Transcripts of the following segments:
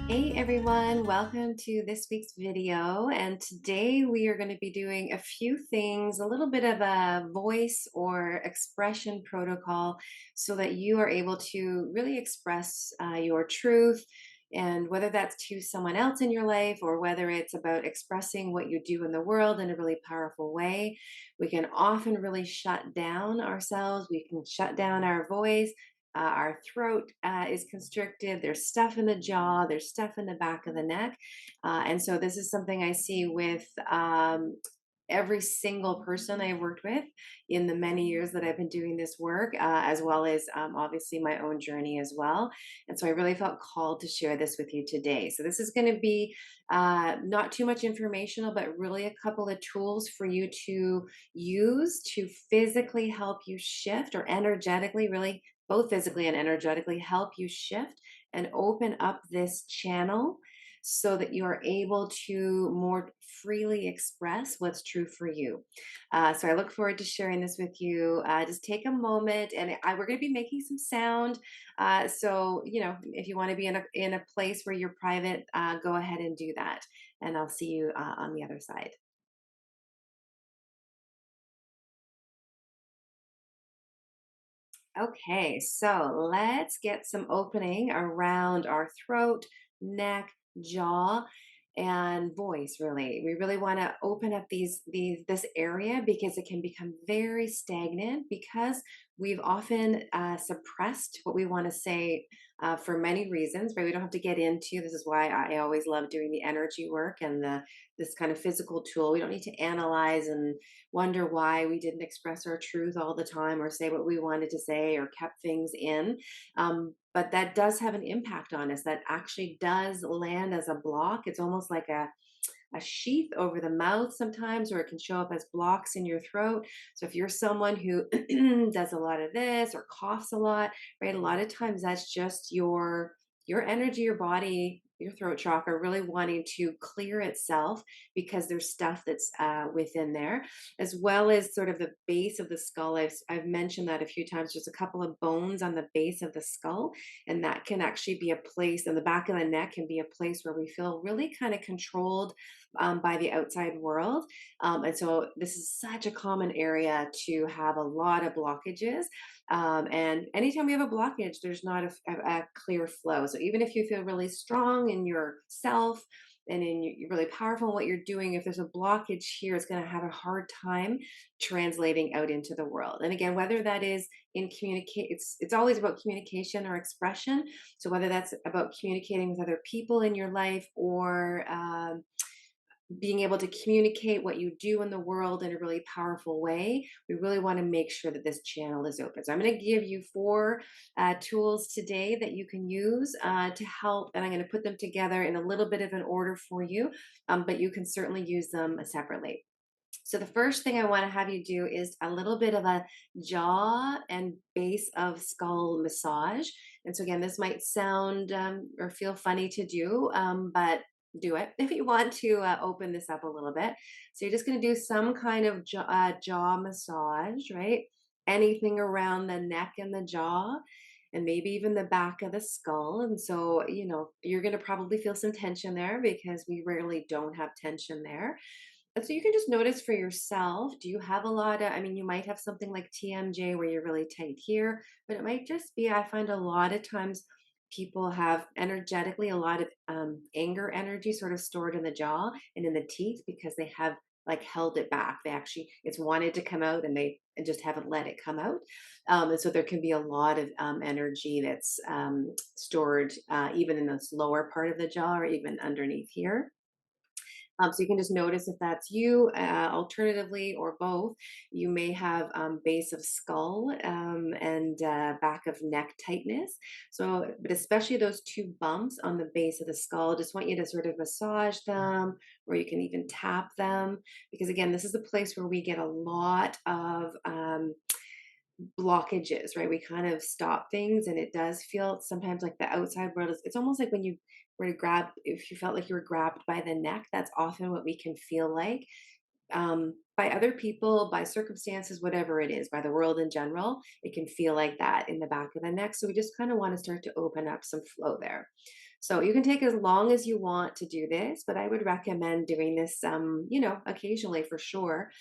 Hey everyone, welcome to this week's video. And today we are going to be doing a few things, a little bit of a voice or expression protocol so that you are able to really express your truth. And whether that's to someone else in your life or whether it's about expressing what you do in the world in a really powerful way, we can often really shut down ourselves. We can shut down our voice, our throat is constricted. There's stuff in the jaw. There's stuff in the back of the neck. And so this is something I see with every single person I've worked with in the many years that I've been doing this work, as well as obviously my own journey as well. And so I really felt called to share this with you today. So this is going to be not too much informational, but really a couple of tools for you to use to physically help you shift or energetically, really both physically and energetically, help you shift and open up this channel so that you are able to more freely express what's true for you. So I look forward to sharing this with you. Just take a moment, and we're going to be making some sound. So if you want to be in a place where you're private, go ahead and do that. And I'll see you on the other side. Okay, so let's get some opening around our throat, neck, jaw, and voice, really. We really want to open up these this area because it can become very stagnant because we've often suppressed what we want to say for many reasons, right? We don't have to get into this is why I always love doing the energy work and the this kind of physical tool. We don't need to analyze and wonder why we didn't express our truth all the time or say what we wanted to say or kept things in. But that does have an impact on us. That actually does land as a block. It's almost like a sheath over the mouth sometimes, or it can show up as blocks in your throat. So if you're someone who does a lot of this or coughs a lot, right? A lot of times that's just your energy, your body, your throat chakra really wanting to clear itself because there's stuff that's within there, as well as sort of the base of the skull. I've mentioned that a few times. There's a couple of bones on the base of the skull, and that can actually be a place, and the back of the neck can be a place where we feel really kind of controlled by the outside world. And so this is such a common area to have a lot of blockages. And anytime we have a blockage, there's not a clear flow. So even if you feel really strong in yourself and you're really powerful in what you're doing, if there's a blockage here, it's going to have a hard time translating out into the world. And again, whether that is in communicate, it's always about communication or expression. So whether that's about communicating with other people in your life or being able to communicate what you do in the world in a really powerful way, we really want to make sure that this channel is open. So I'm going to give you four tools today that you can use to help, and I'm going to put them together in a little bit of an order for you, but you can certainly use them separately. So the first thing I want to have you do is a little bit of a jaw and base of skull massage. And so again, this might sound or feel funny to do, but do it if you want to open this up a little bit. So you're just going to do some kind of jaw massage, right? Anything around the neck and the jaw, and maybe even the back of the skull. And so, you're going to probably feel some tension there because we rarely don't have tension there. And so you can just notice for yourself, do you have a lot of, I mean, you might have something like TMJ where you're really tight here, but it might just be, I find a lot of times people have energetically a lot of anger energy sort of stored in the jaw and in the teeth because they have like held it back. They actually, it's wanted to come out and they and just haven't let it come out. And so there can be a lot of energy that's stored even in this lower part of the jaw or even underneath here. So you can just notice if that's you. Alternatively, or both, you may have base of skull and back of neck tightness. So, but especially those two bumps on the base of the skull, just want you to sort of massage them, or you can even tap them, because again, this is a place where we get a lot of blockages, right? We kind of stop things, and it does feel sometimes like the outside world is, it's almost like when you were to grab, if you felt like you were grabbed by the neck, that's often what we can feel like. by other people, by circumstances, whatever it is, by the world in general, it can feel like that in the back of the neck. So we just kind of want to start to open up some flow there. So you can take as long as you want to do this, but I would recommend doing this, occasionally for sure,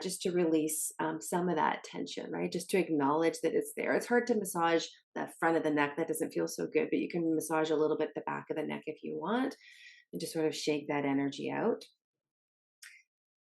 just to release some of that tension, right? Just to acknowledge that it's there. It's hard to massage the front of the neck. That doesn't feel so good, but you can massage a little bit the back of the neck if you want and just sort of shake that energy out.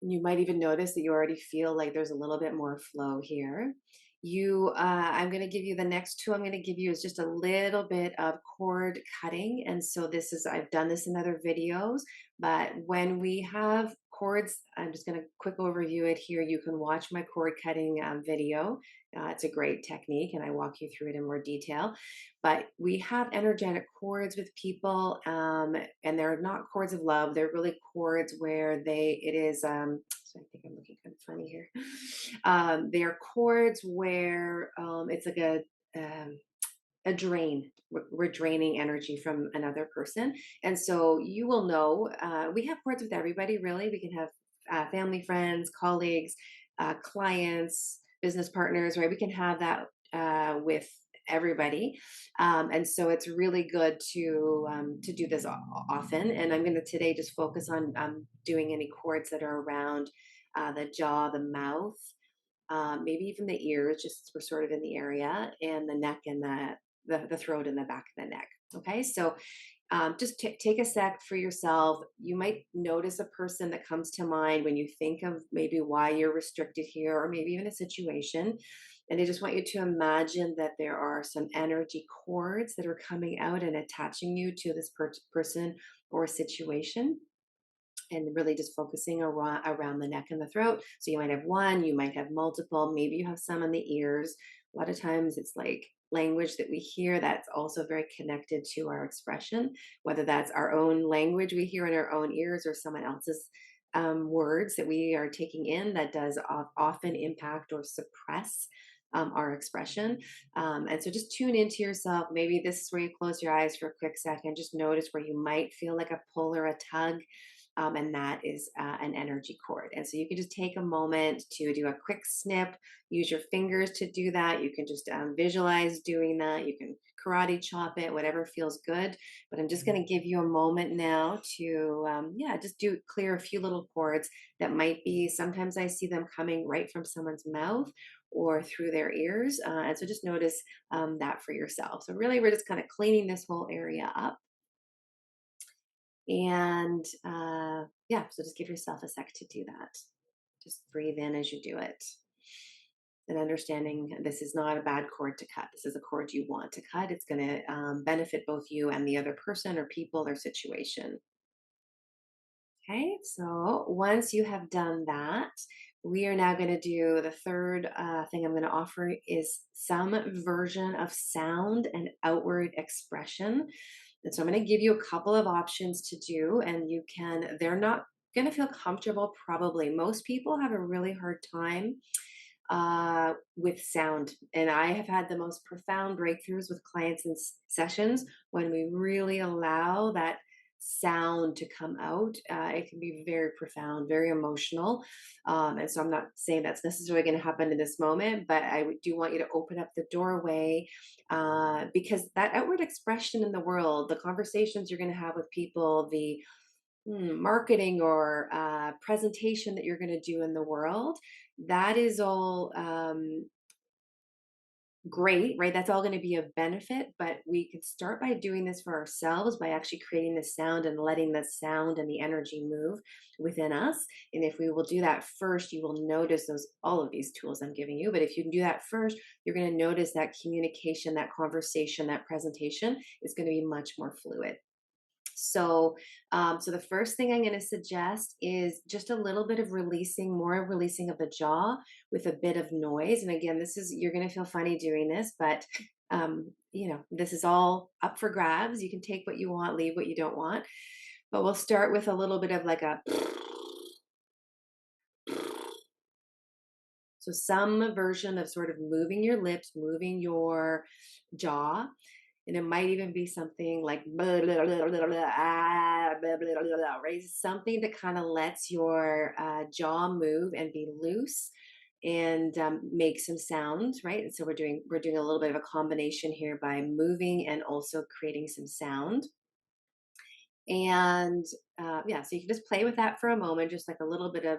You might even notice that you already feel like there's a little bit more flow here. I'm going to give you the next two I'm going to give you is just a little bit of cord cutting. And so I've done this in other videos, but when we have cords, I'm just going to quick overview it here. You can watch my cord cutting video. It's a great technique and I walk you through it in more detail. But we have energetic cords with people, and they're not cords of love. They're really cords where it is, so I think I'm looking kind of funny here. They are chords where it's like a drain. We're draining energy from another person. And so you will know, we have cords with everybody, really. We can have family, friends, colleagues, clients, business partners, right? We can have that with everybody. And so it's really good to do this often. And I'm going to today just focus on doing any cords that are around the jaw, the mouth, maybe even the ears, just we're sort of in the area, and the neck and the throat and the back of the neck. Okay, so just take a sec for yourself. You might notice a person that comes to mind when you think of maybe why you're restricted here, or maybe even a situation. And I just want you to imagine that there are some energy cords that are coming out and attaching you to this person or situation, and really just focusing around the neck and the throat. So you might have one, you might have multiple, maybe you have some in the ears. A lot of times it's like language that we hear that's also very connected to our expression, whether that's our own language we hear in our own ears or someone else's words that we are taking in that does often impact or suppress our expression. And so just tune into yourself. Maybe this is where you close your eyes for a quick second. Just notice where you might feel like a pull or a tug, and that is an energy cord. And so you can just take a moment to do a quick snip, use your fingers to do that. You can just visualize doing that. You can karate chop it, whatever feels good. But I'm just going to give you a moment now to, just clear a few little cords that might be, sometimes I see them coming right from someone's mouth or through their ears. And so just notice that for yourself. So really, we're just kind of cleaning this whole area up. And yeah, so just give yourself a sec to do that. Just breathe in as you do it. And understanding this is not a bad cord to cut. This is a cord you want to cut. It's going to benefit both you and the other person or people or situation. Okay, so once you have done that, we are now going to do the third thing I'm going to offer is some version of sound and outward expression. And so I'm going to give you a couple of options to do, and they're not going to feel comfortable, probably. Most people have a really hard time with sound. And I have had the most profound breakthroughs with clients in sessions when we really allow that sound to come out. It can be very profound, very emotional. And so I'm not saying that's necessarily going to happen in this moment, but do want you to open up the doorway, because that outward expression in the world, the conversations you're going to have with people, the marketing or presentation that you're going to do in the world, that is all great, right? That's all going to be of benefit, but we could start by doing this for ourselves by actually creating the sound and letting the sound and the energy move within us. And if we will do that first, you will notice all of these tools I'm giving you. But if you can do that first, you're going to notice that communication, that conversation, that presentation is going to be much more fluid. So, so the first thing I'm going to suggest is just a little bit of more releasing of the jaw with a bit of noise. And again, you're going to feel funny doing this, but this is all up for grabs. You can take what you want, leave what you don't want. But we'll start with a little bit of like a, some version of sort of moving your lips, moving your jaw. And it might even be something like blah, blah, blah, blah, blah, ah, blah, blah, blah, blah, right? Something that kind of lets your jaw move and be loose and make some sound, right? And so we're doing a little bit of a combination here by moving and also creating some sound. And yeah, so you can just play with that for a moment, just like a little bit of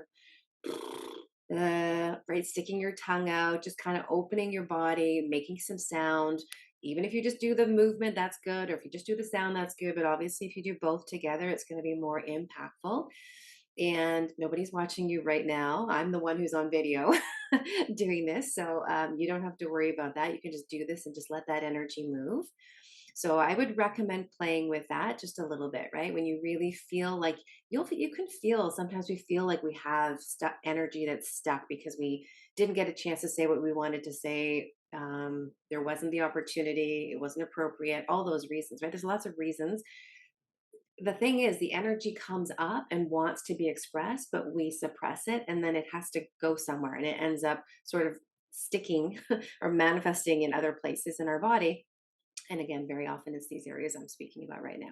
right, sticking your tongue out, just kind of opening your body, making some sound. Even if you just do the movement, that's good. Or if you just do the sound, that's good. But obviously, if you do both together, it's going to be more impactful. And nobody's watching you right now. I'm the one who's on video doing this. So you don't have to worry about that. You can just do this and just let that energy move. So I would recommend playing with that just a little bit, right? When you really feel like you can feel, sometimes we feel like we have stuck energy that's stuck because we didn't get a chance to say what we wanted to say. There wasn't the opportunity, it wasn't appropriate, all those reasons, right? There's lots of reasons. The thing is, the energy comes up and wants to be expressed, but we suppress it, and then it has to go somewhere, and it ends up sort of sticking or manifesting in other places in our body. And again, very often it's these areas I'm speaking about right now.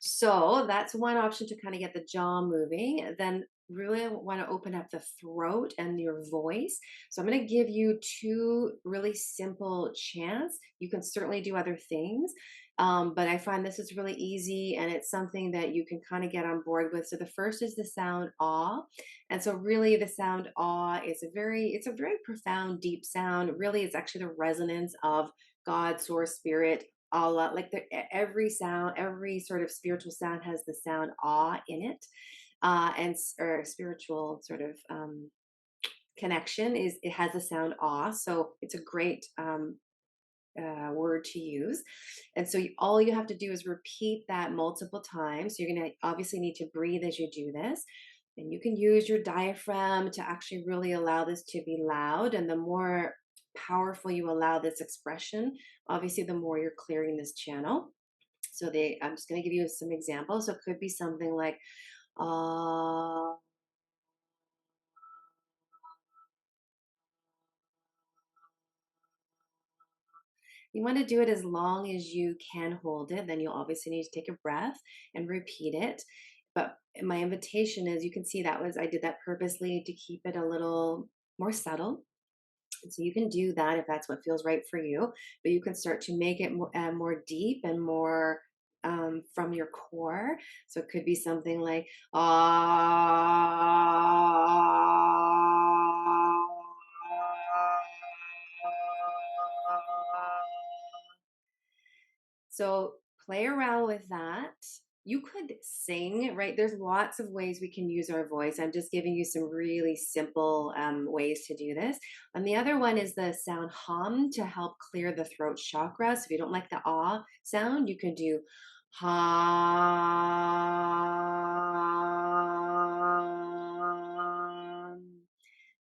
So that's one option to kind of get the jaw moving. Then really want to open up the throat and your voice. So I'm going to give you two really simple chants. You can certainly do other things. But I find this is really easy and it's something that you can kind of get on board with. So the first is the sound ah. And so really the sound ah is it's a very profound, deep sound. Really, it's actually the resonance of God, source, spirit, Allah. Like every sound, every sort of spiritual sound has the sound ah in it, or spiritual sort of connection is it has the sound ah. So it's a great word to use. And so all you have to do is repeat that multiple times. So you're going to obviously need to breathe as you do this. And you can use your diaphragm to actually really allow this to be loud. And the more powerful you allow this expression, obviously, the more you're clearing this channel. So I'm just going to give you some examples. So it could be something like, uh, you want to do it as long as you can hold it. Then you'll obviously need to take a breath and repeat it. But my invitation is you can see I did that purposely to keep it a little more subtle. And so you can do that if that's what feels right for you. But you can start to make it more deep and more from your core. So it could be something like, ah. So play around with that. You could sing, right? There's lots of ways we can use our voice. I'm just giving you some really simple ways to do this. And the other one is the sound hum to help clear the throat chakra. So if you don't like the ah sound, you can do hum.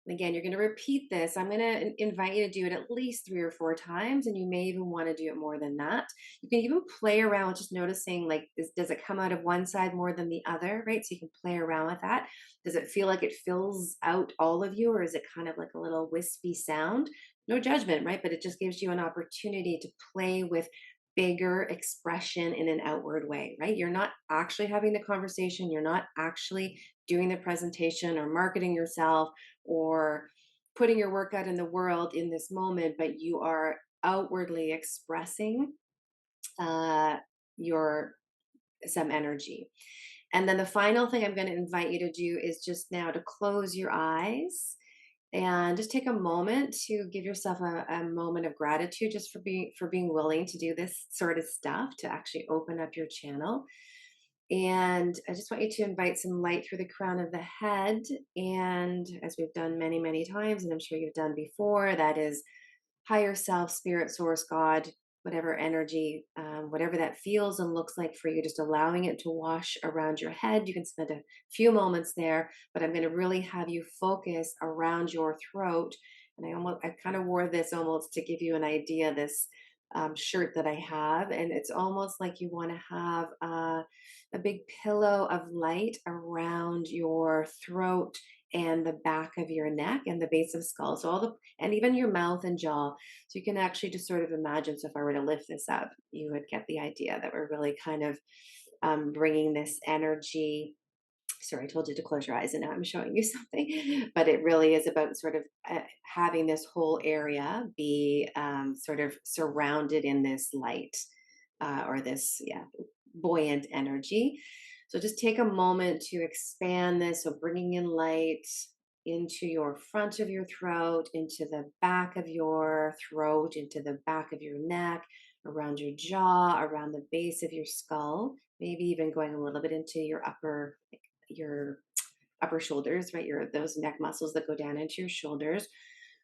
And again, you're going to repeat this. I'm going to invite you to do it at least 3 or 4 times, and you may even want to do it more than that. You can even play around with just noticing, like, does it come out of one side more than the other, right? So you can play around with that. Does it feel like it fills out all of you, or is it kind of like a little wispy sound? No judgment, right? But it just gives you an opportunity to play with bigger expression in an outward way, right? You're not actually having the conversation. You're not actually doing the presentation or marketing yourself or putting your work out in the world in this moment, but you are outwardly expressing uh, your some energy. And then the final thing I'm going to invite you to do is just now to close your eyes and just take a moment to give yourself a moment of gratitude just for being willing to do this sort of stuff to actually open up your channel. And I just want you to invite some light through the crown of the head. And as we've done many, many times, and I'm sure you've done before, that is higher self, spirit, source, God, whatever energy, whatever that feels and looks like for you, just allowing it to wash around your head. You can spend a few moments there, but I'm going to really have you focus around your throat. And I kind of wore this almost to give you an idea, this shirt that I have. And it's almost like you want to have a big pillow of light around your throat and the back of your neck and the base of skull. So and even your mouth and jaw. So you can actually just sort of imagine. So if I were to lift this up, you would get the idea that we're really kind of bringing this energy. Sorry, I told you to close your eyes and now I'm showing you something, but it really is about sort of having this whole area be sort of surrounded in this light or this, yeah, buoyant energy. So just take a moment to expand this. So bringing in light into your front of your throat, into the back of your throat, into the back of your neck, around your jaw, around the base of your skull, maybe even going a little bit into your upper shoulders, right? Your those neck muscles that go down into your shoulders.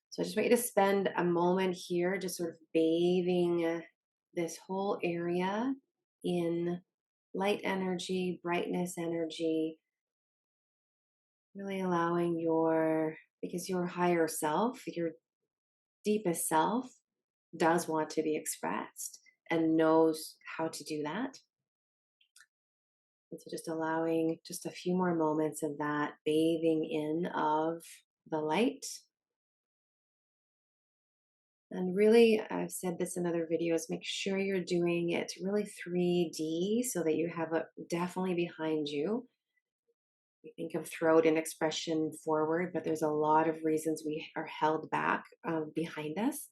So I just want you to spend a moment here, just sort of bathing this whole area in light energy, brightness energy, really allowing because your higher self, your deepest self, does want to be expressed and knows how to do that. And so just allowing just a few more moments of that bathing in of the light. And really, I've said this in other videos, make sure you're doing it really 3D so that you have it definitely behind you. We think of throat and expression forward, but there's a lot of reasons we are held back behind us.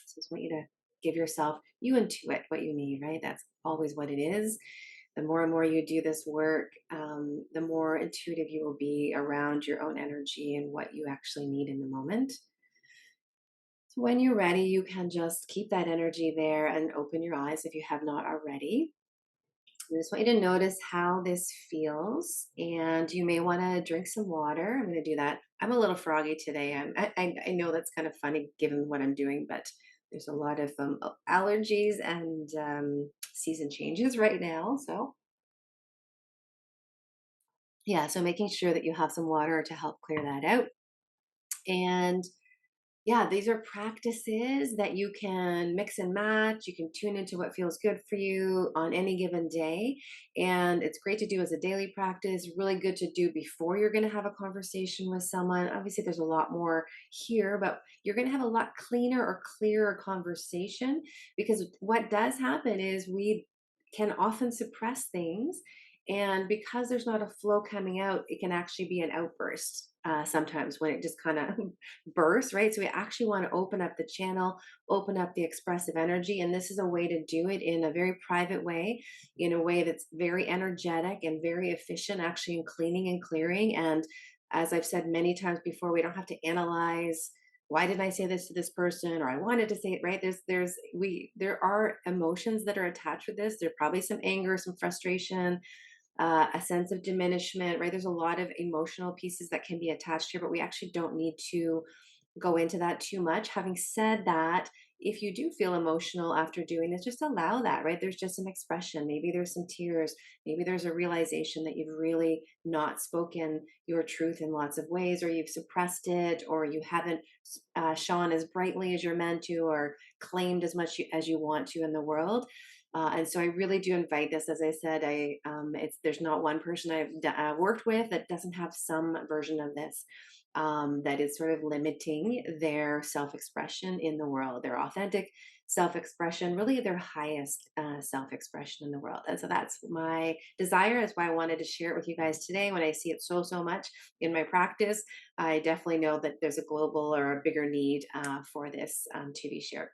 So I just want you to give yourself, you intuit what you need, right? That's always what it is. The more and more you do this work, the more intuitive you will be around your own energy and what you actually need in the moment. So when you're ready, you can just keep that energy there and open your eyes if you have not already. I just want you to notice how this feels, and you may want to drink some water. I'm going to do that. I'm a little froggy today. I know that's kind of funny given what I'm doing, but there's a lot of allergies and season changes right now. So yeah, so making sure that you have some water to help clear that out. And yeah, these are practices that you can mix and match. You can tune into what feels good for you on any given day. And it's great to do as a daily practice, really good to do before you're going to have a conversation with someone. Obviously, there's a lot more here, but you're going to have a lot cleaner or clearer conversation because what does happen is we can often suppress things. And because there's not a flow coming out, it can actually be an outburst sometimes when it just kind of burst, right? So we actually want to open up the channel, open up the expressive energy. And this is a way to do it in a very private way, in a way that's very energetic and very efficient, actually in cleaning and clearing. And as I've said many times before, we don't have to analyze why did I say this to this person or I wanted to say it, right? There are emotions that are attached with this. There's probably some anger, some frustration, a sense of diminishment, right? There's a lot of emotional pieces that can be attached here, but we actually don't need to go into that too much. Having said that, if you do feel emotional after doing this, just allow that, right? There's just an expression. Maybe there's some tears. Maybe there's a realization that you've really not spoken your truth in lots of ways, or you've suppressed it, or you haven't shone as brightly as you're meant to, or claimed as much as you want to in the world. And so I really do invite this. As I said, there's not one person I've worked with that doesn't have some version of this that is sort of limiting their self-expression in the world, their authentic self-expression, really their highest self-expression in the world. And so that's my desire. Is why I wanted to share it with you guys today. When I see it so much in my practice, I definitely know that there's a global or a bigger need for this to be shared.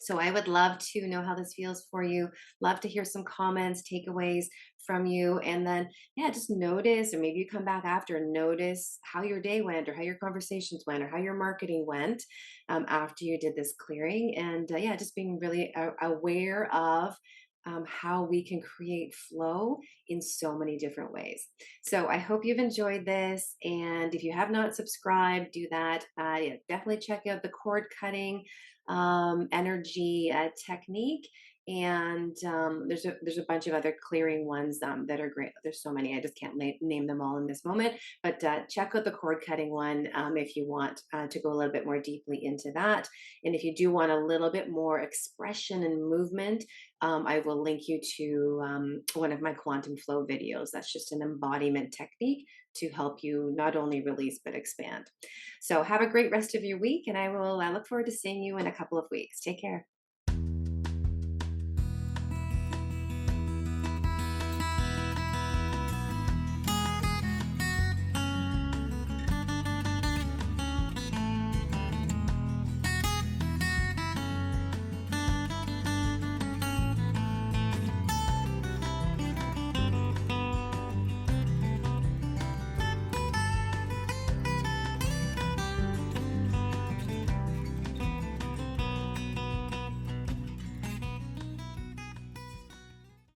So I would love to know how this feels for you. Love to hear some comments, takeaways from you. And then, yeah, just notice, or maybe you come back after and notice how your day went, or how your conversations went, or how your marketing went after you did this clearing. And yeah, just being really aware of how we can create flow in so many different ways. So I hope you've enjoyed this. And if you have not subscribed, do that. Yeah, definitely check out the cord cutting energy technique. and there's a bunch of other clearing ones that are great. There's so many, I just can't name them all in this moment. But check out the cord cutting one if you want to go a little bit more deeply into that. And if you do want a little bit more expression and movement, I will link you to one of my quantum flow videos. That's just an embodiment technique to help you not only release but expand. So have a great rest of your week, and I will look forward to seeing you in a couple of weeks. Take care.